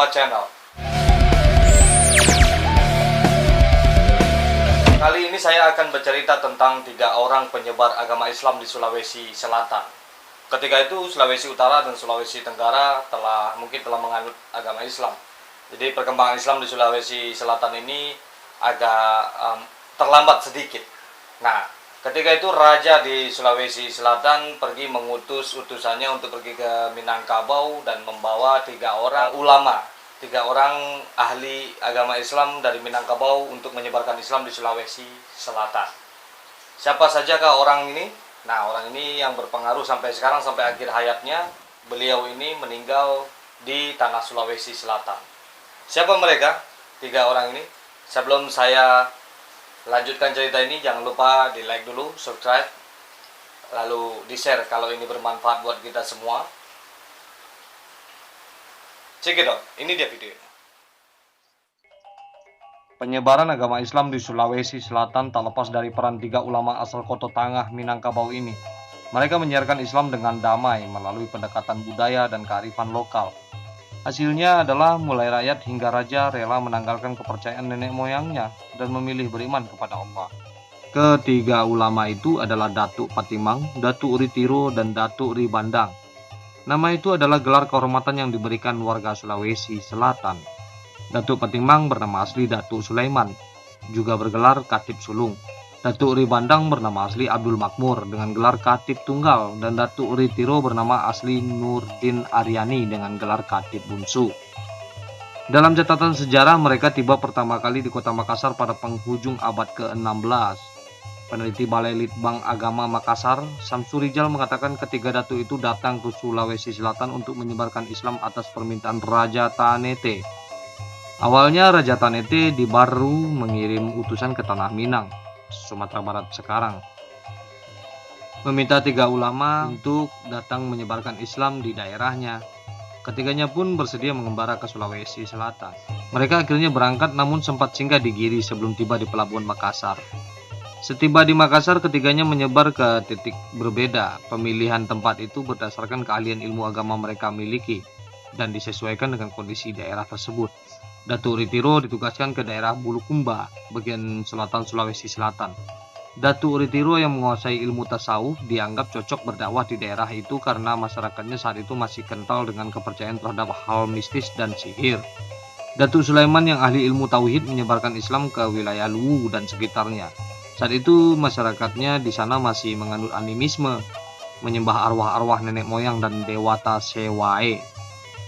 Alpha Channel. Kali ini saya akan bercerita tentang 3 orang penyebar agama Islam di Sulawesi Selatan. Ketika itu Sulawesi Utara dan Sulawesi Tenggara mungkin telah menganut agama Islam. Jadi perkembangan Islam di Sulawesi Selatan ini agak terlambat sedikit. Nah, ketika itu raja di Sulawesi Selatan pergi mengutus utusannya untuk pergi ke Minangkabau dan membawa 3 orang ulama, 3 orang ahli agama Islam dari Minangkabau untuk menyebarkan Islam di Sulawesi Selatan. Siapa sajakah orang ini? Nah, orang ini yang berpengaruh sampai sekarang, sampai akhir hayatnya. Beliau ini meninggal di tanah Sulawesi Selatan. Siapa mereka? 3 orang ini. Sebelum saya lanjutkan cerita ini, jangan lupa di like dulu, subscribe, lalu di share kalau ini bermanfaat buat kita semua. Cekidot, ini dia videonya. Penyebaran agama Islam di Sulawesi Selatan tak lepas dari peran 3 ulama asal Kota Tangah Minangkabau ini. Mereka menyiarkan Islam dengan damai melalui pendekatan budaya dan kearifan lokal. Hasilnya adalah mulai rakyat hingga raja rela menanggalkan kepercayaan nenek moyangnya dan memilih beriman kepada Allah. Ketiga ulama itu adalah Datuk Patimang, Datuk Ritiro, dan Datuk Ribandang. Nama itu adalah gelar kehormatan yang diberikan warga Sulawesi Selatan. Datuk Patimang bernama asli Datuk Sulaiman, juga bergelar Katib Sulung. Datuk Ribandang bernama asli Abdul Makmur dengan gelar Katib Tunggal, dan Datuk Ritiro bernama asli Nurdin Aryani dengan gelar Katib Bungsu. Dalam catatan sejarah, mereka tiba pertama kali di Kota Makassar pada penghujung abad ke-16. Peneliti Balai Litbang Agama Makassar, Samsurijal, mengatakan ketiga datuk itu datang ke Sulawesi Selatan untuk menyebarkan Islam atas permintaan Raja Tanete. Awalnya Raja Tanete di Baru mengirim utusan ke Tanah Minang, Sumatera Barat sekarang, meminta 3 ulama untuk datang menyebarkan Islam di daerahnya. Ketiganya pun bersedia mengembara ke Sulawesi Selatan. Mereka akhirnya berangkat, namun sempat singgah di Giri sebelum tiba di pelabuhan Makassar. Setiba di Makassar, ketiganya menyebar ke titik berbeda. Pemilihan tempat itu berdasarkan keahlian ilmu agama mereka miliki dan disesuaikan dengan kondisi daerah tersebut. Datuk Ritiro ditugaskan ke daerah Bulukumba, bagian selatan Sulawesi Selatan. Datuk Ritiro yang menguasai ilmu tasawuf dianggap cocok berdakwah di daerah itu karena masyarakatnya saat itu masih kental dengan kepercayaan terhadap hal mistis dan sihir. Datuk Sulaiman yang ahli ilmu tauhid menyebarkan Islam ke wilayah Luwu dan sekitarnya. Saat itu masyarakatnya di sana masih menganut animisme, menyembah arwah-arwah nenek moyang dan dewata Sewae.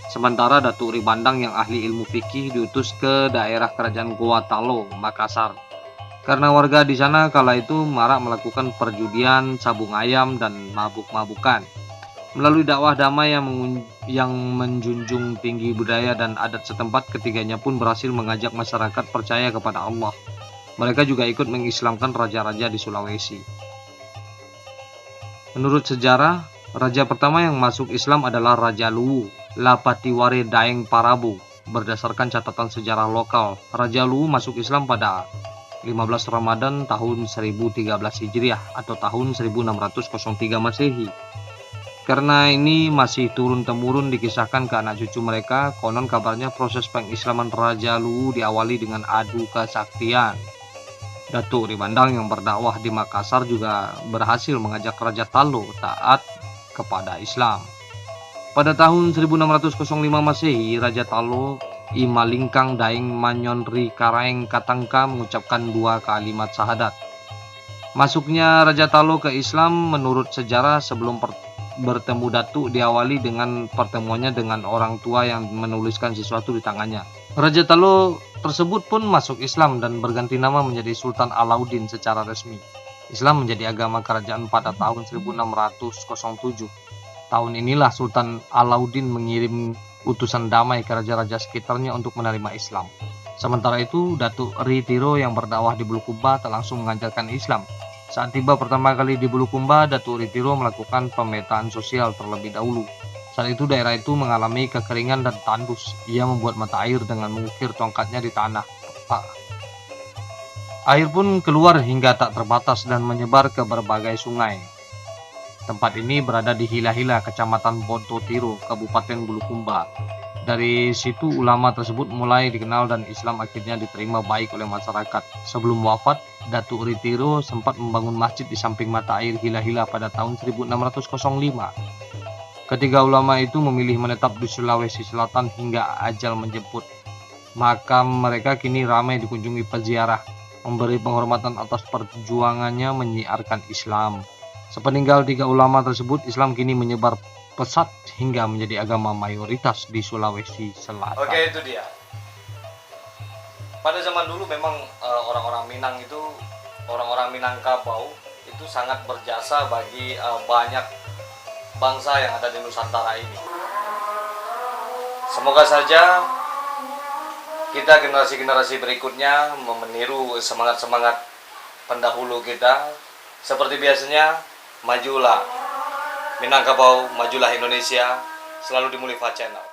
Sementara Datuk Ribandang yang ahli ilmu fikih diutus ke daerah kerajaan Goa Talo, Makassar. Karena warga di sana kala itu marak melakukan perjudian, sabung ayam, dan mabuk-mabukan. Melalui dakwah damai yang menjunjung tinggi budaya dan adat setempat, ketiganya pun berhasil mengajak masyarakat percaya kepada Allah. Mereka juga ikut mengislamkan raja-raja di Sulawesi. Menurut sejarah, raja pertama yang masuk Islam adalah Raja Luwu, Lapatiware Daeng Parabu. Berdasarkan catatan sejarah lokal, Raja Luwu masuk Islam pada 15 Ramadan tahun 1013 Hijriah atau tahun 1603 Masehi. Karena ini masih turun-temurun dikisahkan ke anak cucu mereka, konon kabarnya proses pengislaman Raja Luwu diawali dengan adu kesaktian. Datuk Ribandang yang berdakwah di Makassar juga berhasil mengajak Raja Talo taat kepada Islam. Pada tahun 1605 Masehi, Raja Talo Imalingkang Daeng Manyonri Karaeng Katangka mengucapkan 2 kalimat syahadat. Masuknya Raja Talo ke Islam menurut sejarah sebelum bertemu Datuk diawali dengan pertemuannya dengan orang tua yang menuliskan sesuatu di tangannya. Raja Talo tersebut pun masuk Islam dan berganti nama menjadi Sultan Alauddin secara resmi. Islam menjadi agama kerajaan pada tahun 1607. Tahun inilah Sultan Alauddin mengirim utusan damai ke raja-raja sekitarnya untuk menerima Islam. Sementara itu, Datuk Ritiro yang berdakwah di Bulukumba tak langsung mengajarkan Islam. Saat tiba pertama kali di Bulukumba, Datuk Ritiro melakukan pemetaan sosial terlebih dahulu. Saat itu daerah itu mengalami kekeringan dan tandus. Ia membuat mata air dengan mengukir tongkatnya di tanah. Air pun keluar hingga tak terbatas dan menyebar ke berbagai sungai. Tempat ini berada di Hila-Hila, Kecamatan Bontotiro, Kabupaten Bulukumba. Dari situ ulama tersebut mulai dikenal dan Islam akhirnya diterima baik oleh masyarakat. Sebelum wafat, Datuk Ritiro sempat membangun masjid di samping mata air Hila-Hila pada tahun 1605. Ketiga ulama itu memilih menetap di Sulawesi Selatan hingga ajal menjemput. Makam mereka kini ramai dikunjungi peziarah, memberi penghormatan atas perjuangannya menyiarkan Islam. Sepeninggal tiga ulama tersebut, Islam kini menyebar pesat hingga menjadi agama mayoritas di Sulawesi Selatan. Oke, itu dia. Pada zaman dulu memang orang-orang Minang itu, orang-orang Minangkabau itu sangat berjasa bagi banyak bangsa yang ada di Nusantara ini. Semoga saja kita generasi-generasi berikutnya meniru semangat-semangat pendahulu kita. Seperti biasanya, majulah Minangkabau, majulah Indonesia, selalu di Mulifa Channel.